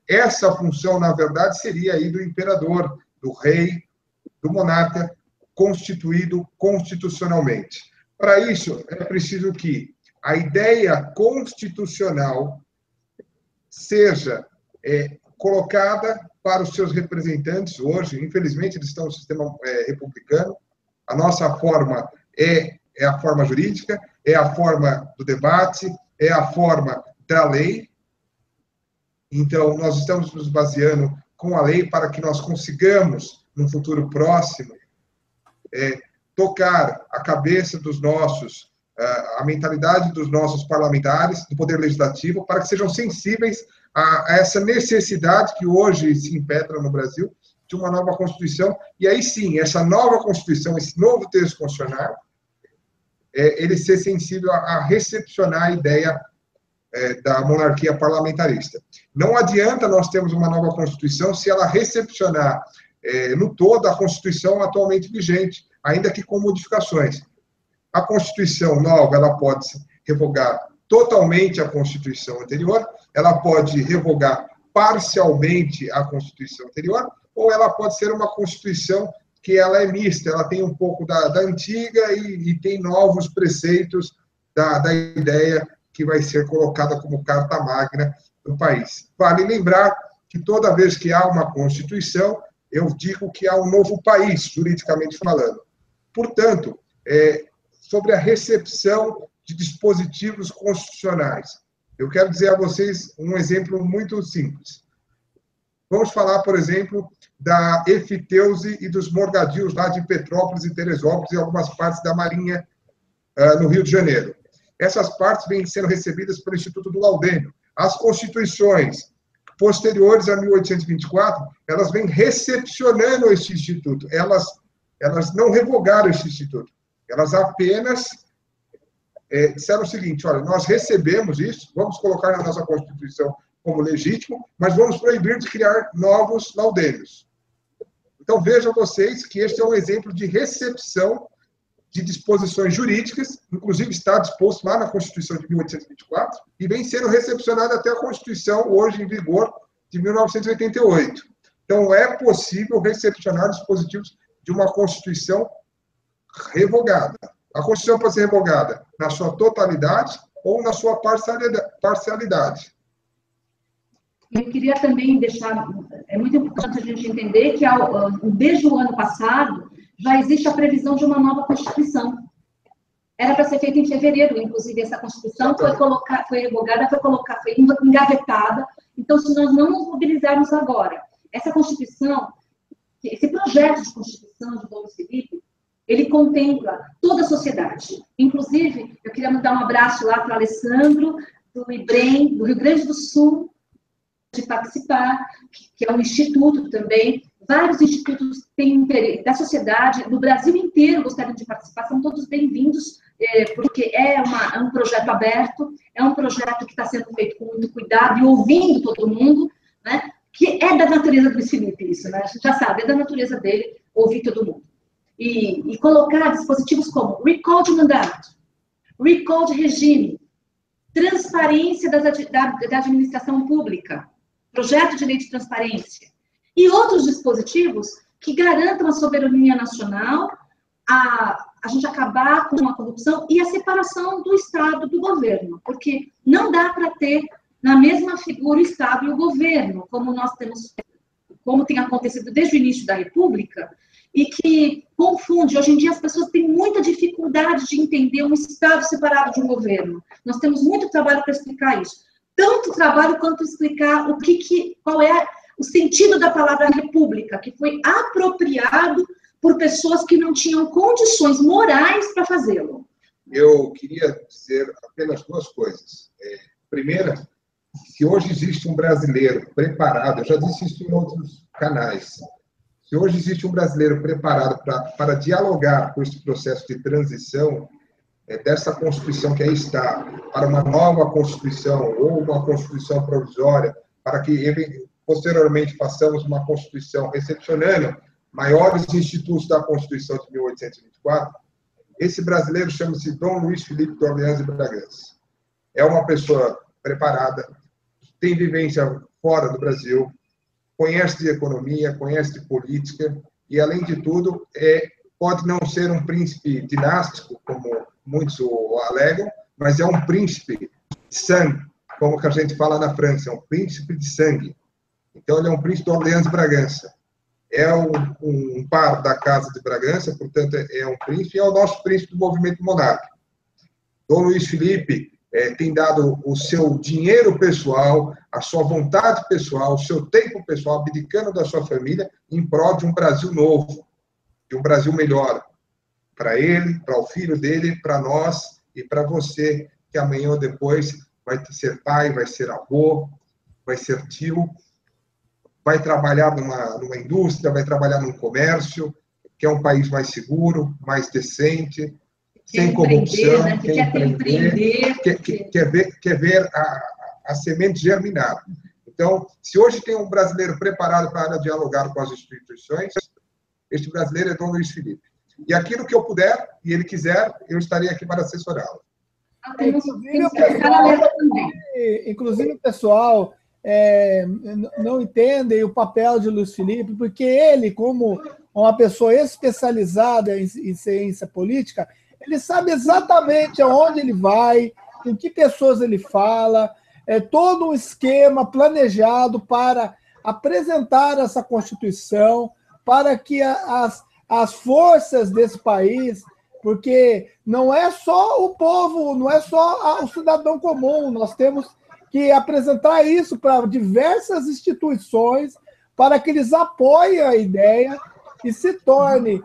Essa função, na verdade, seria aí do imperador, do rei, do monarca, constituído constitucionalmente. Para isso, é preciso que a ideia constitucional seja colocada para os seus representantes hoje. Infelizmente, eles estão no sistema republicano. A nossa forma é a forma jurídica, é a forma do debate, é a forma da lei. Então, nós estamos nos baseando com a lei para que nós consigamos, no futuro próximo, tocar a cabeça dos nossos, a mentalidade dos nossos parlamentares, do Poder Legislativo, para que sejam sensíveis a essa necessidade que hoje se impetra no Brasil de uma nova Constituição. E aí sim, essa nova Constituição, esse novo texto constitucional, ele ser sensível a recepcionar a ideia da monarquia parlamentarista. Não adianta nós termos uma nova Constituição se ela recepcionar no todo a Constituição atualmente vigente, ainda que com modificações. A Constituição nova, ela pode revogar totalmente a Constituição anterior, ela pode revogar parcialmente a Constituição anterior, ou ela pode ser uma Constituição que ela é mista, ela tem um pouco da antiga e tem novos preceitos da ideia que vai ser colocada como carta magna do país. Vale lembrar que toda vez que há uma Constituição, eu digo que há um novo país, juridicamente falando. Portanto, sobre a recepção de dispositivos constitucionais, eu quero dizer a vocês um exemplo muito simples. Vamos falar, por exemplo, da Efiteuse e dos morgadios lá de Petrópolis e Teresópolis e algumas partes da Marinha no Rio de Janeiro. Essas partes vêm sendo recebidas pelo Instituto do Laudêmio. As constituições posteriores a 1824, elas vêm recepcionando esse instituto. Elas não revogaram esse instituto. Elas apenas disseram o seguinte: olha, nós recebemos isso, vamos colocar na nossa Constituição como legítimo, mas vamos proibir de criar novos laudêmios. Então, vejam vocês que este é um exemplo de recepção de disposições jurídicas, inclusive está disposto lá na Constituição de 1824, e vem sendo recepcionado até a Constituição, hoje em vigor, de 1988. Então, é possível recepcionar dispositivos de uma Constituição revogada. A Constituição pode ser revogada na sua totalidade ou na sua parcialidade. Eu queria também deixar, é muito importante a gente entender que desde o ano passado já existe a previsão de uma nova Constituição. Era para ser feita em fevereiro, inclusive essa Constituição foi revogada, foi engavetada. Então, se nós não nos mobilizarmos agora, essa Constituição, esse projeto de Constituição de Dom Luiz Felipe, ele contempla toda a sociedade. Inclusive, eu queria mandar um abraço lá para o Alessandro, do IBREM, do Rio Grande do Sul, de participar, que é um instituto também. Vários institutos têm interesse, da sociedade, no Brasil inteiro gostariam de participar, são todos bem-vindos, porque é um projeto aberto, é um projeto que está sendo feito com muito cuidado e ouvindo todo mundo, né? Que é da natureza do Luiz Felipe isso, né? A gente já sabe, é da natureza dele ouvir todo mundo. E colocar dispositivos como recall de mandato, recall de regime, transparência da administração pública, projeto de lei de transparência, e outros dispositivos que garantam a soberania nacional, a gente acabar com a corrupção e a separação do Estado do governo, porque não dá para ter na mesma figura o Estado e o governo, como tem acontecido desde o início da República, e que confunde. Hoje em dia as pessoas têm muita dificuldade de entender um Estado separado de um governo. Nós temos muito trabalho para explicar isso. Tanto trabalho quanto explicar qual é o sentido da palavra república, que foi apropriado por pessoas que não tinham condições morais para fazê-lo. Eu queria dizer apenas duas coisas. Primeira, se hoje existe um brasileiro preparado, eu já disse isso em outros canais, se hoje existe um brasileiro preparado para dialogar com esse processo de transição, dessa Constituição que aí está, para uma nova Constituição ou uma Constituição provisória, para que posteriormente façamos uma Constituição recepcionando maiores institutos da Constituição de 1824, esse brasileiro chama-se Dom Luiz Felipe de Orleans e Bragança. É uma pessoa preparada, tem vivência fora do Brasil, conhece de economia, conhece de política, e, além de tudo, pode não ser um príncipe dinástico, como muitos o alegam, mas é um príncipe de sangue, como que a gente fala na França, é um príncipe de sangue. Então, ele é um príncipe de Orleans e Bragança. É um par da Casa de Bragança, portanto, é um príncipe, e é o nosso príncipe do movimento monárquico. Dom Luiz Felipe tem dado o seu dinheiro pessoal, a sua vontade pessoal, o seu tempo pessoal, abdicando da sua família, em prol de um Brasil novo, de um Brasil melhor, para ele, para o filho dele, para nós e para você, que amanhã ou depois vai ser pai, vai ser avô, vai ser tio, vai trabalhar numa indústria, vai trabalhar num comércio, que é um país mais seguro, mais decente, sem corrupção, né? quer ver a semente germinar. Então, se hoje tem um brasileiro preparado para dialogar com as instituições, este brasileiro é Dom Luiz Felipe. E aquilo que eu puder, e ele quiser, eu estarei aqui para assessorá-lo. Inclusive, o pessoal não entende o papel de Luiz Felipe, porque ele, como uma pessoa especializada em ciência política, ele sabe exatamente aonde ele vai, com que pessoas ele fala, todo um esquema planejado para apresentar essa Constituição, para que as forças desse país, porque não é só o povo, não é só o cidadão comum, nós temos que apresentar isso para diversas instituições, para que eles apoiem a ideia e se torne,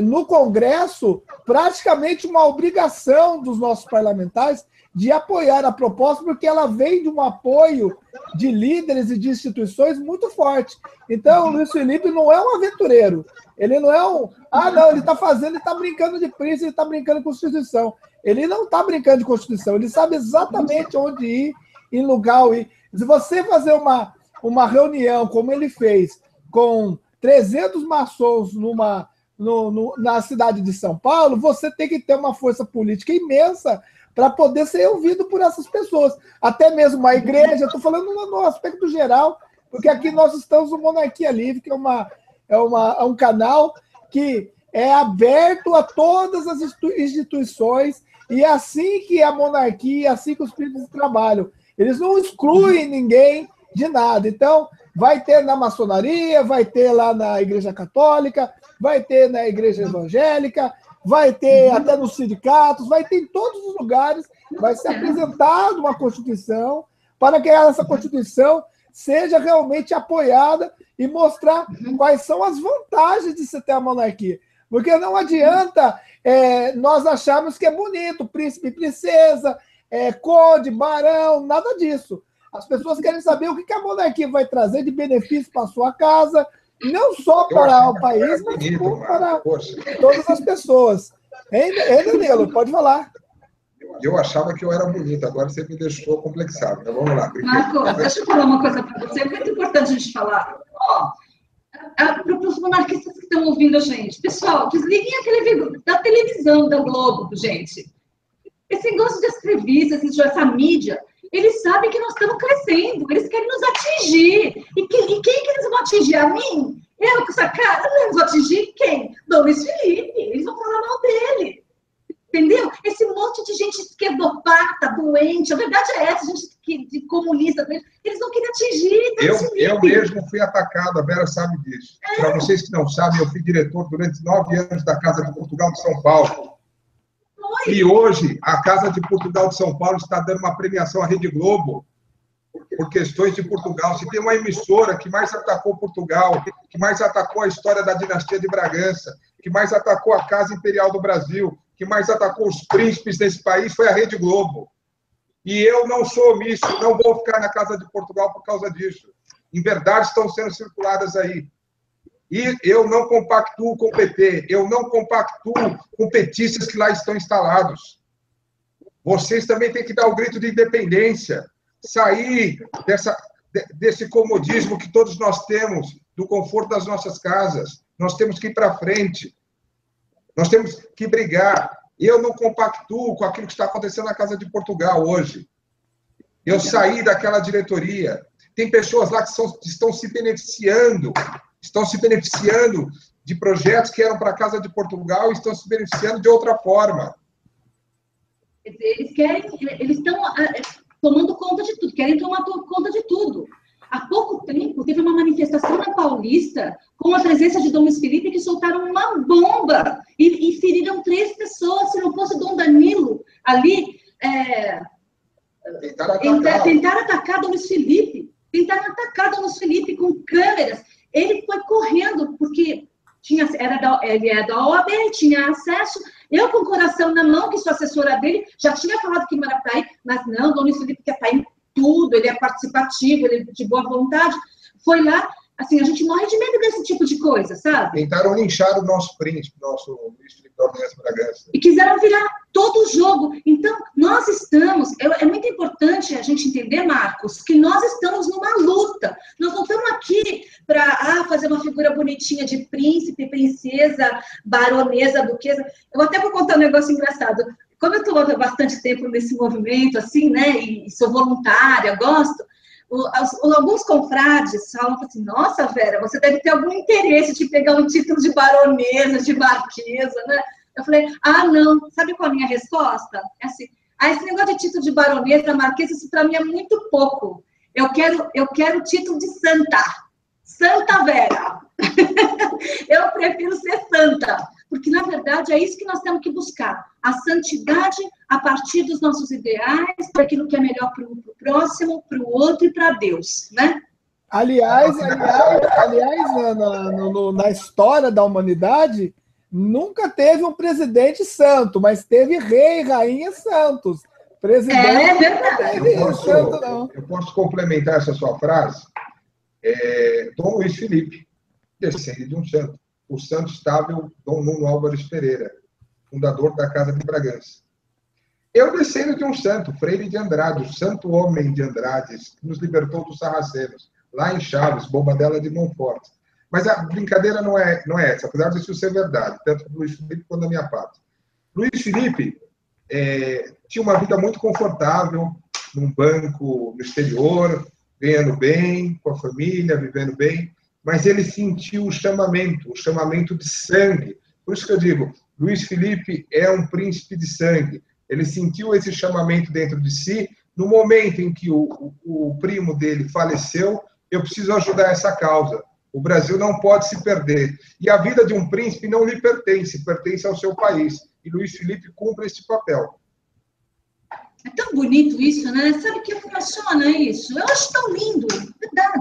no Congresso, praticamente uma obrigação dos nossos parlamentares de apoiar a proposta, porque ela vem de um apoio de líderes e de instituições muito forte. Então, o Luiz Felipe não é um aventureiro. Ele não é ele está fazendo, ele está brincando de príncipe, ele está brincando de Constituição. Ele não está brincando de Constituição, ele sabe exatamente onde ir, em lugar ir. Se você fazer uma reunião, como ele fez, com 300 maçons na cidade de São Paulo, você tem que ter uma força política imensa para poder ser ouvido por essas pessoas. Até mesmo uma igreja, estou falando no aspecto geral, porque aqui nós estamos no Monarquia Livre, que é um canal que é aberto a todas as instituições, e é assim que a monarquia, assim que os príncipes trabalham. Eles não excluem ninguém de nada. Então, vai ter na maçonaria, vai ter lá na Igreja Católica, vai ter na Igreja Evangélica, vai ter até nos sindicatos, vai ter em todos os lugares, vai ser apresentada uma Constituição para que essa Constituição seja realmente apoiada e mostrar quais são as vantagens de se ter a monarquia. Porque não adianta nós acharmos que é bonito, príncipe e princesa, conde, barão, nada disso. As pessoas querem saber o que a monarquia vai trazer de benefício para a sua casa, não só para o país, mas para todas as pessoas. Hein, Danilo? Pode falar. Eu achava que eu era bonito, agora você me deixou complexado. Então, vamos lá. Marcos, deixa eu falar uma coisa para você, é muito importante a gente falar. Para os monarquistas que estão ouvindo a gente, pessoal, desliguem da televisão da Globo, gente. Esse negócio de entrevistas, essa mídia, eles sabem que nós estamos crescendo, eles querem nos atingir. E quem que eles vão atingir? A mim? Eu com essa cara? Eles vão atingir quem? Dom Luiz Felipe. Eles vão falar mal dele. Entendeu? Esse monte de gente esquerdopata, doente, a verdade é essa, gente de comunista, eles não querem atingir. Eu mesmo fui atacado, a Vera sabe disso. Para vocês que não sabem, eu fui diretor durante 9 anos da Casa de Portugal de São Paulo. E hoje, a Casa de Portugal de São Paulo está dando uma premiação à Rede Globo por questões de Portugal. Se tem uma emissora que mais atacou Portugal, que mais atacou a história da dinastia de Bragança, que mais atacou a Casa Imperial do Brasil, que mais atacou os príncipes desse país, foi a Rede Globo. E eu não sou omisso, não vou ficar na Casa de Portugal por causa disso. Em verdade, estão sendo circuladas aí. E eu não compactuo com o PT, eu não compactuo com petistas que lá estão instalados. Vocês também têm que dar o grito de independência, sair desse comodismo que todos nós temos, do conforto das nossas casas. Nós temos que ir para frente, nós temos que brigar. Eu não compactuo com aquilo que está acontecendo na Casa de Portugal hoje. Eu saí daquela diretoria. Tem pessoas lá que estão se beneficiando de projetos que eram para a Casa de Portugal e estão se beneficiando de outra forma. Eles estão tomando conta de tudo, querem tomar conta de tudo. Há pouco tempo, teve uma manifestação na Paulista com a presença de Dom Luiz Felipe que soltaram uma bomba e feriram 3 pessoas. Se não fosse Dom Danilo ali, tentaram atacar Dom Luiz Felipe. Tentaram atacar Dom Luiz Felipe com câmeras. Ele foi correndo, porque ele é da OAB, tinha acesso. Eu, com o coração na mão, que sou assessora dele, já tinha falado que não era para ir, mas não, Dom Luiz Felipe quer estar em tudo, ele é participativo, ele é de boa vontade. Foi lá, assim, a gente morre de medo desse tipo de coisa, sabe? Tentaram linchar o nosso príncipe, nosso Luiz Felipe Bragança. E quiseram virar todo o jogo. Então, nós estamos... É muito importante a gente entender, Marcos, que nós estamos numa luta. Nós não estamos aqui para fazer uma figura bonitinha de príncipe, princesa, baronesa, duquesa. Eu até vou contar um negócio engraçado. Como eu estou há bastante tempo nesse movimento, assim, né, e sou voluntária, gosto, alguns confrades falam assim, nossa, Vera, você deve ter algum interesse de pegar um título de baronesa, de marquesa, né? Eu falei, não. Sabe qual é a minha resposta? É assim, esse negócio de título de baronesa, marquesa, isso para mim é muito pouco. Eu quero o título de santa. Santa Vera. Eu prefiro ser santa. Porque, na verdade, é isso que nós temos que buscar. A santidade a partir dos nossos ideais, para aquilo que é melhor para o próximo, para o outro e para Deus, né? Aliás, na história da humanidade, nunca teve um presidente santo, mas teve rei e rainha santos. Presidente verdade. Eu posso complementar essa sua frase? Dom Luiz Felipe, descende de um santo. O santo estável Dom Nuno Álvares Pereira, fundador da Casa de Bragança. Eu descendo de um santo, Freire de Andrade, o santo homem de Andrade, que nos libertou dos sarracenos, lá em Chaves, Bobadela de Montfort. Mas a brincadeira não é essa, apesar disso ser verdade, tanto do Luiz Felipe quanto da minha parte. Luiz Felipe tinha uma vida muito confortável, num banco no exterior, ganhando bem, com a família, vivendo bem, mas ele sentiu o chamamento de sangue, Por isso que eu digo, Luiz Felipe é um príncipe de sangue. Ele sentiu esse chamamento dentro de si. No momento em que o primo dele faleceu, eu preciso ajudar essa causa. O Brasil não pode se perder. E a vida de um príncipe não lhe pertence, pertence ao seu país. E Luiz Felipe cumpre esse papel. É tão bonito isso, né? Sabe que emociona isso? Eu acho tão lindo. Verdade.